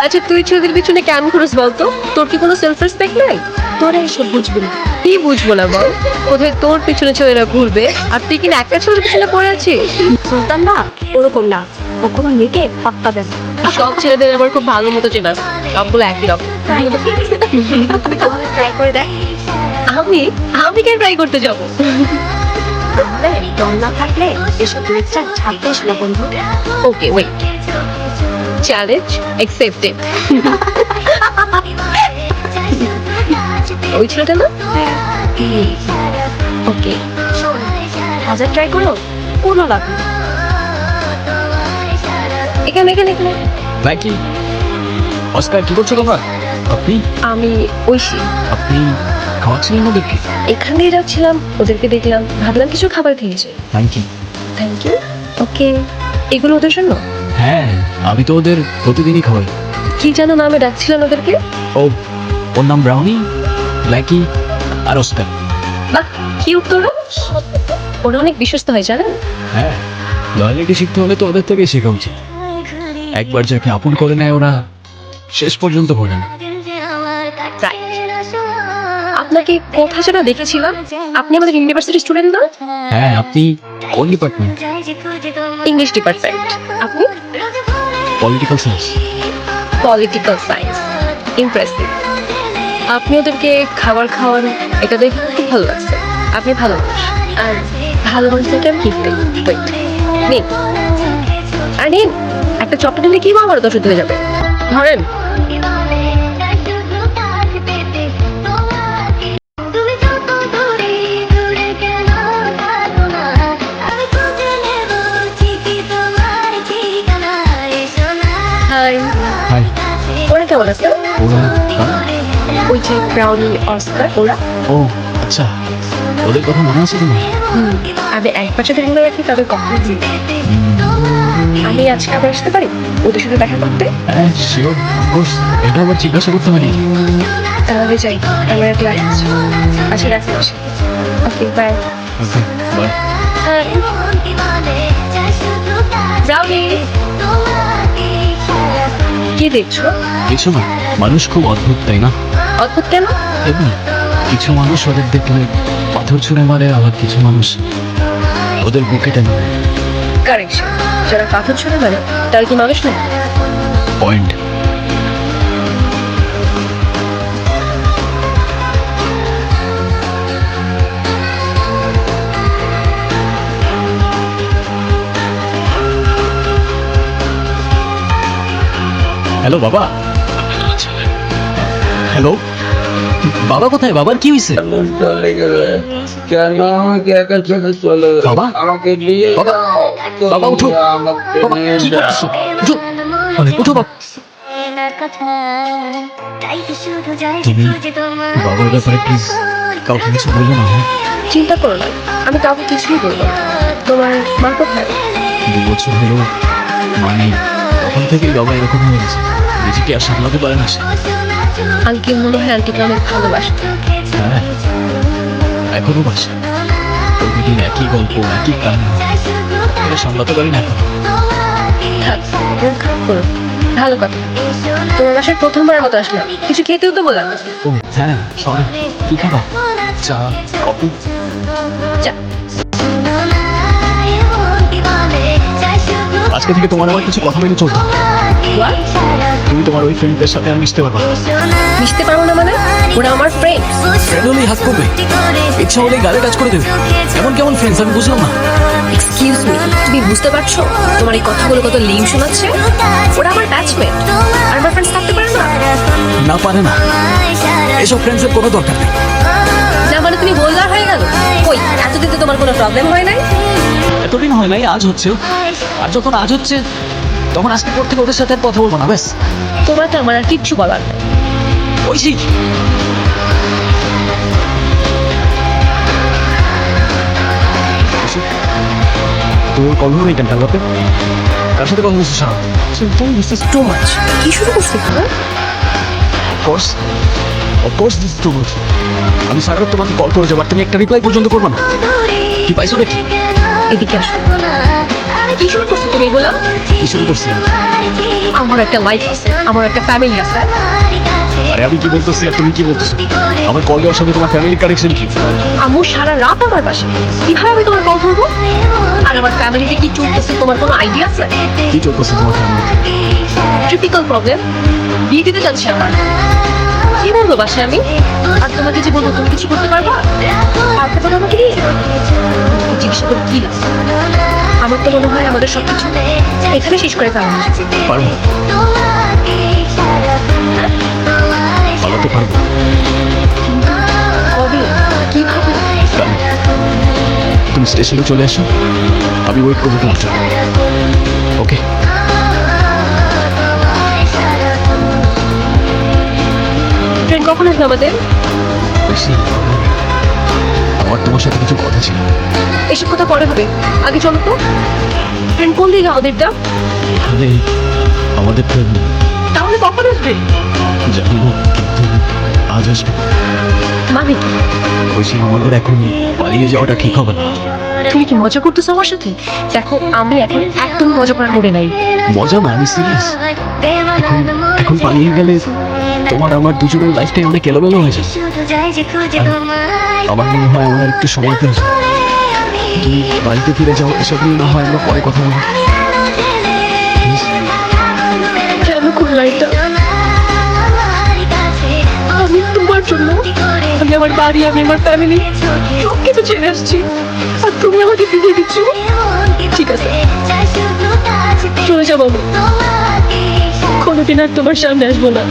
আচ্ছা তুই ছেলেদের পিছনে কেন ঘুরিস বলতো? তোর কি কোনো সেলফ রেসপেক্ট নাই? তোরা এসব বুঝবি না। কি বুঝবো না বল? কোথায় তোর পিছনে ছেলেরা ঘুরবে আর তুই কিনা একটা ছেলের পিছনে পড়ে আছিস? সুলতান না ওরকম না, ও কোনো মেয়েকে পাত্তা দেন না। সব ছেলেদের আবার খুব ভালো মতো চেনা, সবগুলো একই রকম। ট্রাই করে দেখ। আমি আমি কেন ট্রাই করতে যাবো? তাহলে দম না থাকলে এসব লেকচার ছাড়তে এসো না বন্ধু। Okay wait, challenge accepted. ওই ছেলেটা না? ওকে, হাজার ট্রাই করো, কোনো লাভ নেই। এখানে এখানে এখানে। নাকি অস্কার কি করছো তোমরা? আপনি আমি ঐশী, আপনি খাওয়াচ্ছিলেন ওদেরকে? এখান দিয়ে যাচ্ছিলাম, ওদেরকে দেখলাম, ভাবলাম কিছু খাবার খেয়েছে। Thank you. Thank you. Okay, এগুলো ওদের জন্য। হ্যাঁ, আমি তো ওদের প্রতিদিনই খাওয়াই। কি যেন নামে ডাকছিলেন ওদেরকে? ও, ওর নাম ব্রাউনি, ব্ল্যাকি আর অস্কার। বাহ, কি উত্তর! ওরা অনেক বিশ্বস্ত হয় জানেন। হ্যাঁ, লয়ালিটি শিখতে হলে তো ওদের থেকে শেখা উচিত। একবার যাকে আপন করে নেয় ওরা শেষ পর্যন্ত ভরে না। আপনাকে কোথায় যেন দেখেছিলাম, আপনি আমাদের ইউনিভার্সিটি স্টুডেন্ট না? হ্যাঁ, আপনি কোন ডিপার্টমেন্ট? English department. আপনি? Political science. Political science. Impressive. আপনি ওদেরকে খাবার খাওয়ান, এটা দেখে খুব ভালো লাগছে। আপনি ভালো মানুষ, আর ভালো মানুষদেরকে আমি গিফট দিই। ওয়েট, নিন। আর নিন, একটা চকলেট নিলে কি আমার দোষ হয়ে যাবে। ধরেন। হাই। হাই। ওরা কেমন আছে? ওরা ওই যে ব্রাউনি, অস্কার, ওরা। ও আচ্ছা, ওদের কথা মনে আছে তোমার? আমি একবার সাথে মনে রাখি তবে কখন আমি আজকে আবার আসতে পারি ওদের সাথে দেখা করতে? হ্যাঁ শিওর, অফকোর্স। এটা আবার জিজ্ঞাসা করতে পারি? তাহলে যাই, আমার এক ক্লাস। আচ্ছা রাখছি। Okay bye. Okay bye. Brownie, কি দেখছো? কিছু না, মানুষ খুব অদ্ভুত তাই না? অদ্ভুত কেন? এমনি কিছু মানুষ ওদের দেখলে পাথর ছুঁড়ে মারে, আবার কিছু মানুষ ওদের বুকে টেনে নেয়। কারেকশন, যারা পাথর ছুঁড়ে মারে তারা কি মানুষ না? পয়েন্ট। হ্যালো বাবা। হ্যালো বাবা, কোথায়? বাবার কি হয়েছে? চলে গেলে কেন আমাকে একা ছেড়ে চলে গেলে? বাবা? আমাকে নিয়ে বাবা? যাও। বাবা, উঠো। আমাকে বাবা, নিয়ে কি যাও। করছো? উঠো। আরে, উঠো বাবা। তুমি বাবার ব্যাপারে প্লিজ কাউকে কিছু বললো না। হ্যাঁ, চিন্তা করো না, আমি কাউকে কিছুই বলবো না। তোমার মা কোথায়? 2 বছর হলো মানে তখন থেকেই বাবা এরকম হয়ে গেছে, নিজেকে আর সামলাতে পারে না সে। আঙ্কেল মনে হয় আন্টিকে অনেক ভালোবাসে। হ্যাঁ, এখনো বাসে। প্রতিদিন একই গল্প, একই কান্না, এটা সামলাতে পারি না এখন। থাক, মন খারাপ করো না। ভালো কথা, তোমার বাসায় প্রথমবারের মতো আসলাম, কিছু খেতেও তো বললাম না। ও হ্যাঁ, সরি। কি খাবা? চা, কফি? চা। আজকে থেকে তোমার আমার কিছু কথা মেনে চলতো। What? তুমি তোমার ওই ফ্রেন্ডদের সাথে আর মিশতে পারবা না। মিশতে পারবো না মানে? ওরা আমার ফ্রেন্ড। ফ্রেন্ড হলেই হাত করবে, ইচ্ছা হলেই গালে টাচ করে দেবে। এমন কেমন ফ্রেন্ডস আমি বুঝলাম না। এক্সকিউজ মি, তুমি বুঝতে পারছো তোমার এই কথাগুলো কত লিম শোনাচ্ছে? ওরা আমার ব্যাচমেট, আর আমার ফ্রেন্ডস থাকতে পারে না? না পারে না, এসব ফ্রেন্ডসের কোনো দরকার নেই। না মানে তুমি বললার হয়ে গেল? কই, এতদিন তো তোমার কোনো প্রবলেম হয় নাই। এতদিন হয় নাই, আজ হচ্ছে। আর যখন আজ হচ্ছে তখন আজকে পর থেকে ওদের সাথে আর কথা বলবো না, ব্যাস। তোমার তো আমার আর কিচ্ছু বলার নেই। ঐশী, তোর কল নেই কেন? কালকে কার সাথে কথা বলছিস? Too much. কি শুরু করছে তোমার? Of course this too much. আমি সারা রাত তোমাকে কল করে যাবো, আর তুমি একটা রিপ্লাই পর্যন্ত করবে না। কি পাইছো নাকি? এদিকে আসো। কি শুরু করছো তুমি এগুলো? কি শুরু করছি? আমার একটা লাইফ আছে, আমার একটা ফ্যামিলি আছে। আরে আমি কি বলতেছি আর তুমি কি বলতেছো? আমার কল দেওয়ার সঙ্গে তোমার ফ্যামিলি কানেকশন কি? আম্মু সারা রাত আমার পাশে, কিভাবে আমি তোমার কল ধরবো? আর আমার ফ্যামিলিতে কি চলতেছে তোমার কোনো আইডিয়া আছে? কি চলতেছে তোমার ফ্যামিলিতে? ট্রিপিক্যাল প্রবলেম, বিয়ে দিতে যাচ্ছে আমার। কি বলবো বাসায় আমি? আর তোমাকে যে বলবো তুমি কিছু করতে পারবা? পারতে পারো আমাকে নিয়ে? জিজ্ঞাসা করে কি লাভ? আমার তো মনে হয় আমাদের সবকিছু এখানে শেষ করে ফেলা উচিত। পারবো, পালাতে পারবো। কবে? কিভাবে? কাল তুমি স্টেশনে চলে আসো, আমি ওয়েট করবো তোমার জন্য। ওকে? ট্রেন কখন আসবে আমাদের? বেশি আমার তোমার সাথে কিছু কথা ছিল। এসব কথা পরে হবে, আগে চলো তো। ট্রেন কোন দিকে আমাদেরটা? আরে আমাদের তো তাহলে কখন আসবে? জানি না, কিন্তু আজ আসবে। মানে কি? বলছি আমাদের এখন পালিয়ে যাওয়াটা ঠিক হবে না। তুমি কি মজা করতেছো আমার সাথে? দেখো আমি এখন একদম মজা করার মুডে নাই। মজা না, আমি সিরিয়াস। এখন পালিয়ে গেলে তোমার আমার দুজনের লাইফটাই অনেক এলোমেলো হয়ে যাবে। আমার মনে হয় আমার একটু সময় প্রয়োজন। তুমি বাড়িতে ফিরে যাও, এসব নিয়ে না হয় আমরা পরে কথা বলবো। Please? কেন করলা এটা? আমি তোমার জন্য, আমি আমার বাড়ি, আমি আমার ফ্যামিলি সব কিছু ছেড়ে আসছি, আর তুমি আমাকে ফিরিয়ে দিচ্ছ। ঠিক আছে, চলে যাবো আমি, কোনোদিন আর তোমার সামনে আসবো না।